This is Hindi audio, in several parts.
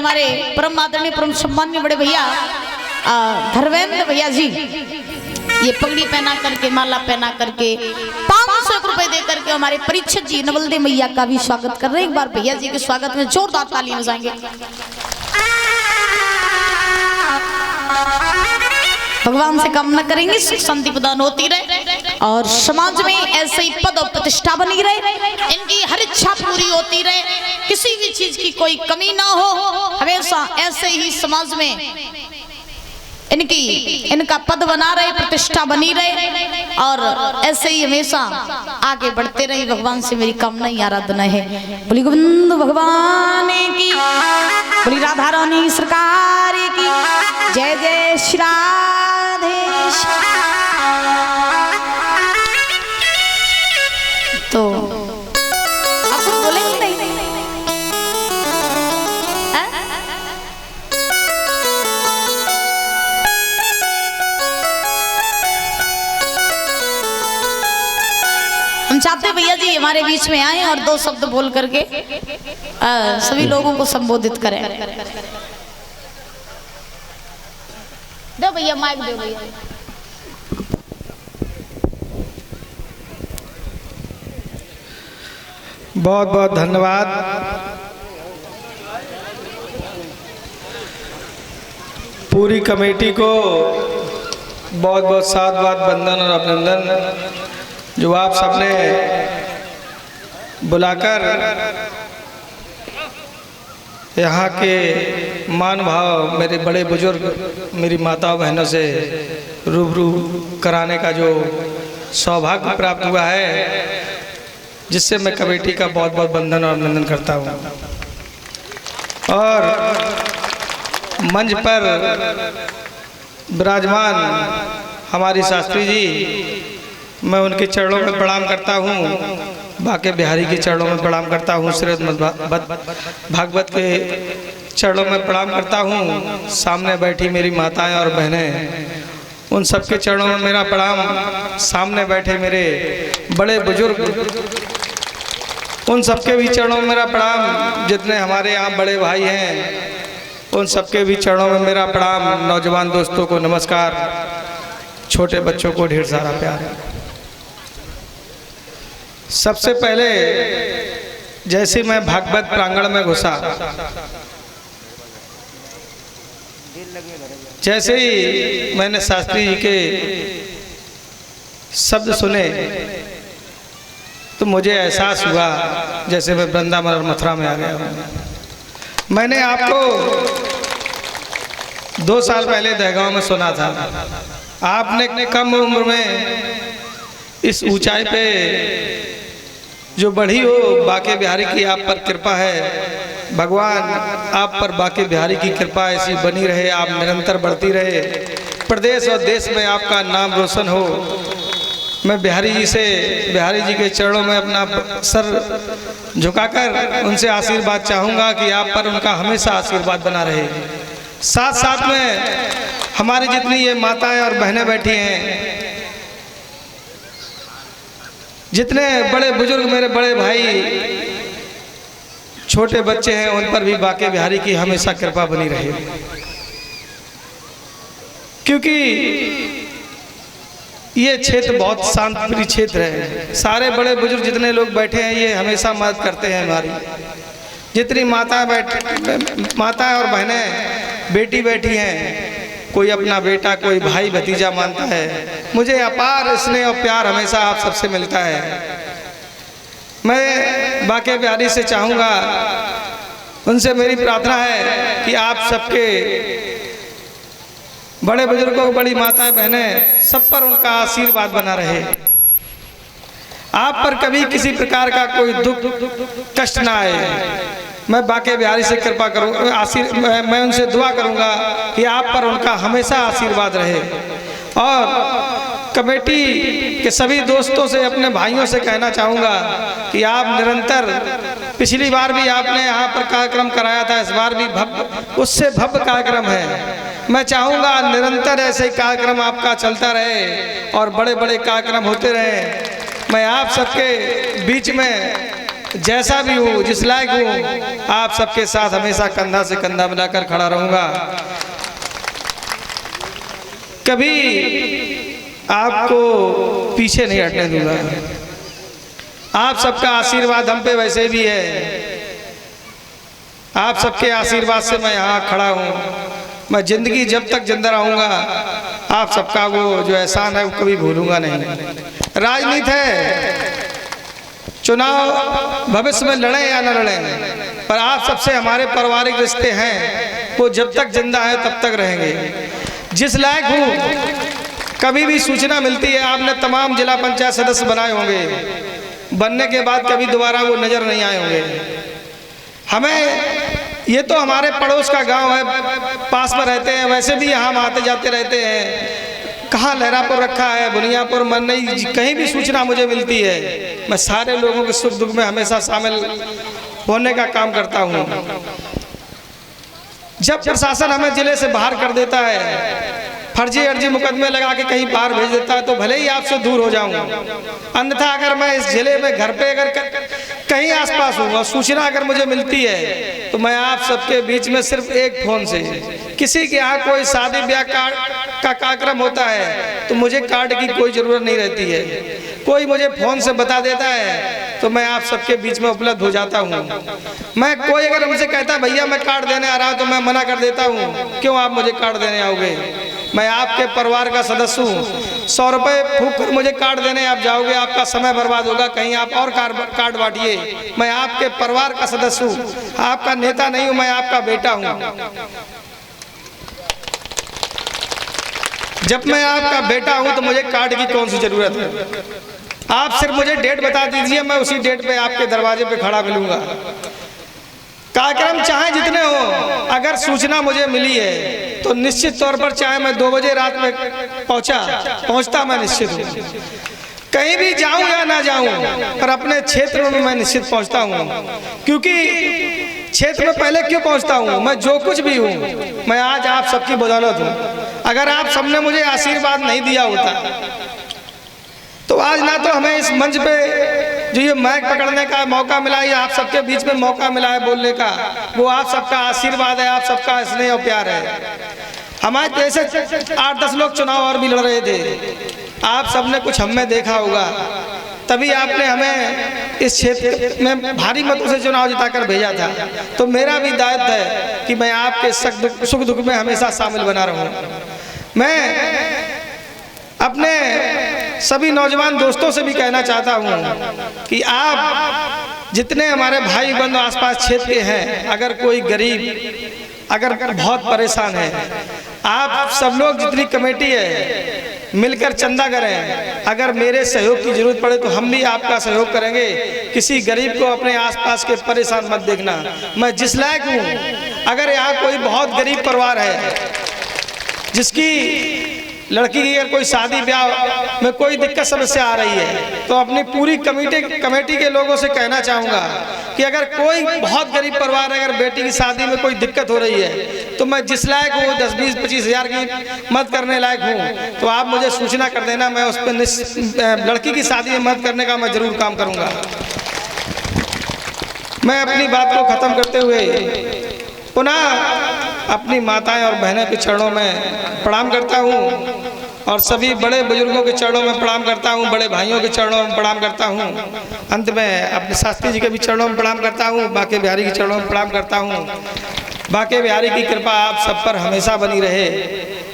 हमारे परम आदरणीय परम सम्मान्य बड़े भैया धर्मेंद्र भैया जी ये पगड़ी पहना करके माला पहना करके 500 रुपए दे करके हमारे परीक्षित जी नवलदे मैया का भी स्वागत कर रहे हैं। एक बार भैया जी के स्वागत में जोरदार तालियां बजाएंगे। भगवान से कामना करेंगे सुख शांति प्रदान होती रहे और समाज में ऐसे ही पद और प्रतिष्ठा बनी रहे, इनकी हर इच्छा पूरी होती रहे, किसी भी चीज की कोई कमी ना हो, हमेशा ऐसे ही समाज में इनका पद बना रहे, प्रतिष्ठा बनी रहे और ऐसे ही हमेशा आगे बढ़ते रहे। भगवान से मेरी कामना ही आराधना है। बोली गोविंद भगवान की, बोली राधा रानी सरकार की जय जय श्री राधे। तो आप कुछ बोलेंगे नहीं? हम चाहते भैया जी हमारे बीच में आए और 2 शब्द बोल करके सभी लोगों को संबोधित करें। दो भैया माइक दो भैया। बहुत बहुत धन्यवाद। पूरी कमेटी को बहुत बहुत साधुवाद, वंदन और अभिनंदन जो आप सबने बुलाकर यहाँ के मान भाव मेरे बड़े बुजुर्ग, मेरी माता बहनों से रूबरू कराने का जो सौभाग्य प्राप्त हुआ है, जिससे मैं कमेटी का बहुत बहुत वंदन और अभिनंदन करता हूँ। और मंच पर विराजमान हमारी शास्त्री जी, मैं उनके चरणों में प्रणाम करता हूँ, बाके बिहारी के चरणों में प्रणाम करता हूँ, श्रीमद् भागवत के चरणों में प्रणाम करता हूँ। सामने बैठी मेरी माताएं और बहनें, उन सबके चरणों में मेरा प्रणाम। सामने बैठे मेरे बड़े बुजुर्ग, उन सबके भी चरणों में मेरा प्रणाम। जितने हमारे यहाँ बड़े भाई हैं उन सबके भी चरणों में मेरा प्रणाम। नौजवान दोस्तों को नमस्कार, छोटे बच्चों को ढेर सारा प्यार। सबसे पहले जैसे मैं भागवत प्रांगण में घुसा, जैसे ही मैंने शास्त्री जी के शब्द सुने तो मुझे एहसास हुआ जैसे मैं वृंदावन और मथुरा में आ गया हूँ। मैंने आपको 2 साल पहले दहगांव में सुना था। आपने कम उम्र में इस ऊंचाई पे जो बढ़ी हो, बाके बिहारी की आप पर कृपा है। भगवान आप पर बाके बिहारी की कृपा ऐसी बनी रहे, आप निरंतर बढ़ती रहे, प्रदेश और देश में आपका नाम रोशन हो। मैं बिहारी जी के चरणों में अपना सर झुकाकर उनसे आशीर्वाद चाहूँगा कि आप पर उनका हमेशा आशीर्वाद बना रहे। साथ साथ में हमारी जितनी ये माताएं और बहनें बैठी हैं, जितने बड़े बुजुर्ग मेरे बड़े भाई, छोटे बच्चे हैं, उन पर भी बाके बिहारी की हमेशा कृपा बनी रहे। क्योंकि ये क्षेत्र बहुत शांतिप्रिय क्षेत्र है। सारे बड़े बुजुर्ग जितने लोग बैठे हैं ये हमेशा मदद करते हैं हमारी। जितनी माताएं और बहनें बेटी बैठी हैं, कोई अपना बेटा, कोई भाई भतीजा मानता है। मुझे अपार स्नेह और प्यार हमेशा आप सबसे मिलता है। मैं बाके बिहारी से चाहूँगा, उनसे मेरी प्रार्थना है कि आप सबके बड़े बुजुर्गों, बड़ी माताएं बहनें, सब पर उनका आशीर्वाद बना रहे। आप पर कभी किसी प्रकार का कोई दुख कष्ट ना आए। मैं बाके बिहारी से कृपा करूँ, मैं उनसे दुआ करूँगा कि आप पर उनका हमेशा आशीर्वाद रहे। और कमेटी के सभी दोस्तों से, अपने भाइयों से कहना चाहूँगा कि आप निरंतर, पिछली बार भी आपने यहाँ पर कार्यक्रम कराया था, इस बार भी उससे भव्य कार्यक्रम है। मैं चाहूँगा निरंतर ऐसे कार्यक्रम आपका चलता रहे और बड़े बड़े कार्यक्रम होते रहे। मैं आप सबके बीच में जैसा भी हूँ, जिस लायक हूँ, आप सबके साथ हमेशा कंधा से कंधा मिलाकर खड़ा रहूँगा। कभी आपको पीछे नहीं हटने दूंगा। आप सबका आशीर्वाद हम पे वैसे भी है। आप सबके आशीर्वाद से मैं यहाँ खड़ा हूँ। मैं जिंदगी जब तक जिंदा रहूँगा, आप सबका वो जो एहसान है वो कभी भूलूंगा नहीं। राजनीति है, चुनाव भविष्य में लड़े या न लड़े, पर आप सबसे हमारे पारिवारिक रिश्ते हैं, वो जब तक जिंदा है तब तक रहेंगे। जिस लायक हूँ, कभी भी सूचना मिलती है, आपने तमाम जिला पंचायत सदस्य बनाए होंगे, बनने के बाद कभी दोबारा वो नज़र नहीं आए होंगे। हमें ये तो हमारे पड़ोस का गांव है, पास में रहते हैं, वैसे भी यहाँ हम आते जाते रहते हैं। कहाँ लहरापुर रखा है, बुनियापुर, मनई, कहीं भी सूचना मुझे मिलती है, मैं सारे लोगों के सुख दुख में हमेशा शामिल होने का काम करता हूँ। जब प्रशासन हमें जिले से बाहर कर देता है, फर्जी अर्जी मुकदमे लगा के कहीं बाहर भेज देता है, तो भले ही आपसे दूर हो जाऊं, अन्यथा अगर मैं इस जिले में घर पे अगर कहीं आसपास हूँ और सूचना अगर मुझे मिलती है, तो मैं आप सबके बीच में सिर्फ एक फोन से, किसी के यहाँ कोई शादी ब्याह का कार्यक्रम होता है तो मुझे कार्ड की कोई ज़रूरत नहीं रहती है। कोई मुझे फ़ोन से बता देता है तो मैं आप सबके बीच में उपलब्ध हो जाता हूँ। मैं कोई अगर मुझे कहता है भैया मैं कार्ड देने आ रहा हूँ, तो मैं मना कर देता हूँ, क्यों आप मुझे कार्ड देने आओगे? मैं आपके परिवार का सदस्य हूँ। 100 रुपये फूंक कर मुझे कार्ड देने आप जाओगे, आपका समय बर्बाद होगा, कहीं आप और कार्ड बांटिए। मैं आपके परिवार का सदस्य हूँ, आपका नेता नहीं हूँ, मैं आपका बेटा हूँ। जब मैं आपका बेटा हूं तो मुझे कार्ड की कौन सी जरूरत है? आप सिर्फ मुझे डेट बता दीजिए, मैं उसी डेट पे आपके दरवाजे पे खड़ा मिलूंगा। कार्यक्रम चाहे जितने हो, अगर सूचना मुझे मिली है तो निश्चित तौर पर, चाहे मैं 2 बजे रात में पहुंचता मैं निश्चित हूँ। कहीं भी जाऊं या ना जाऊं, पर अपने क्षेत्र में मैं निश्चित पहुंचता हूं। क्योंकि क्षेत्र में पहले क्यों पहुंचता हूं? मैं जो कुछ भी हूं, मैं आज आप सबकी बदौलत हूं। अगर आप सबने मुझे आशीर्वाद नहीं दिया होता तो आज ना तो हमें इस मंच पे जो ये माइक पकड़ने का मौका मिला, या आप सबके बीच में मौका मिला है बोलने का, वो आप सबका आशीर्वाद है, आप सबका स्नेह और प्यार है। हमारे जैसे 8-10 लोग चुनाव और भी लड़ रहे थे, आप सबने कुछ हम में देखा होगा, तभी आपने हमें इस क्षेत्र में भारी मतों से चुनाव जिताकर भेजा था। तो मेरा भी दायित्व है कि मैं आपके सुख दुख में हमेशा शामिल बना रहूं। मैं अपने सभी नौजवान दोस्तों से भी कहना चाहता हूं कि आप जितने हमारे भाई बंधु आसपास क्षेत्र के हैं, अगर कोई गरीब अगर बहुत परेशान है, आप सब लोग जितनी कमेटी है मिलकर चंदा करें। अगर मेरे सहयोग की जरूरत पड़े तो हम भी आपका सहयोग करेंगे। किसी गरीब को अपने आसपास के परेशान मत देखना। मैं जिस लायक हूँ, अगर यहाँ कोई बहुत गरीब परिवार है जिसकी लड़की की अगर कोई शादी ब्याह में कोई दिक्कत समस्या आ रही है, तो अपनी पूरी कमेटी के लोगों से कहना चाहूँगा कि अगर कोई बहुत गरीब परिवार है, अगर बेटी की शादी में कोई दिक्कत हो रही है, तो मैं जिस लायक हूँ 10, 20, 25 हज़ार की मदद करने लायक हूँ, तो आप मुझे सूचना कर देना। मैं उस पर लड़की की शादी में मदद करने का मैं ज़रूर काम करूँगा। मैं अपनी बात को ख़त्म करते हुए पुनः अपनी माताएं और बहनों के चरणों में प्रणाम करता हूँ, और सभी बड़े बुजुर्गों के चरणों में प्रणाम करता हूँ, बड़े भाइयों के चरणों में प्रणाम करता हूँ। अंत में अपने शास्त्री जी के भी चरणों में प्रणाम करता हूँ, बांके बिहारी के चरणों में प्रणाम करता हूँ। बांके बिहारी की कृपा आप सब पर हमेशा बनी रहे,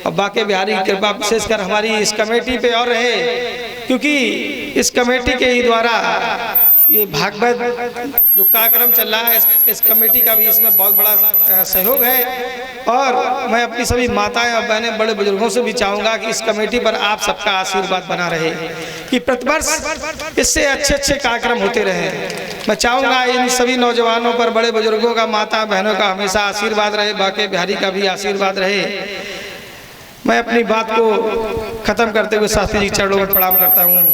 और बांके बिहारी की कृपा विशेषकर हमारी इस कमेटी पे और रहे, क्योंकि इस कमेटी के ही द्वारा ये भागवत जो कार्यक्रम चल रहा है, इस कमेटी का भी इसमें बहुत बड़ा सहयोग है। और मैं अपनी सभी माताएं और बहनें, बड़े बुजुर्गों से भी चाहूँगा कि इस कमेटी पर आप सबका आशीर्वाद बना रहे, कि प्रतिवर्ष इससे अच्छे अच्छे कार्यक्रम होते रहे। मैं चाहूँगा इन सभी नौजवानों पर, बड़े बुजुर्गों का, माता बहनों का हमेशा आशीर्वाद रहे, बांके बिहारी का भी आशीर्वाद रहे। मैं अपनी बात को ख़त्म करते हुए शास्त्री जी चरणों में प्रणाम करता हूँ।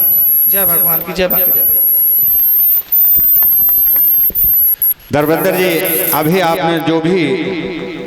जय भगवान की, जय बांके। धर्मेंद्र जी, अभी आपने जो भी